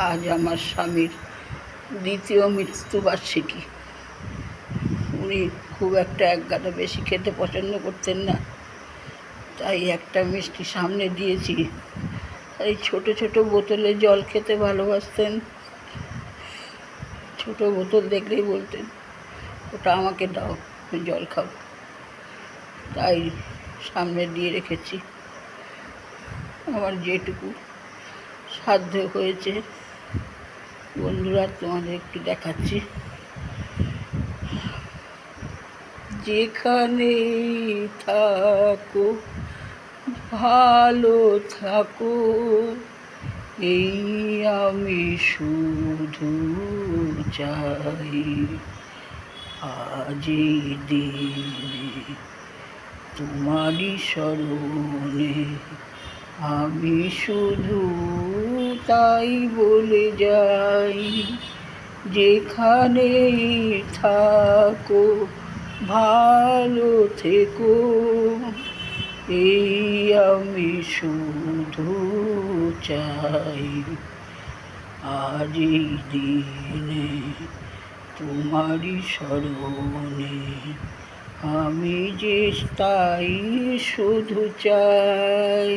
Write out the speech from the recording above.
আজ আমার স্বামীর দ্বিতীয় মৃত্যুবার্ষিকী। উনি খুব একটা একগাদা বেশি খেতে পছন্দ করতেন না, তাই একটা মিষ্টি সামনে দিয়েছি। এই ছোট ছোট বোতলে জল খেতে ভালোবাসতেন। ছোট বোতল দেখলেই বলতেন ওটা আমাকে দাও, জল খাবো। তাই সামনে দিয়ে রেখেছি। আমার যেটুকু সাধ্য হয়েছে বন্ধুরা তোমাদের একটু দেখাচ্ছি। যেখানে থাকো ভালো থাকো, এই আমি শুধু চাই। আজ এই দিনে তোমারই স্মরণে আমি শুধু তাই বলে যাই। যেখানে থাকো ভালো থেকো, এই আমি শুধু চাই। আজ এই দিনে তোমারই স্মরণে আমি যে তাই শুধু চাই।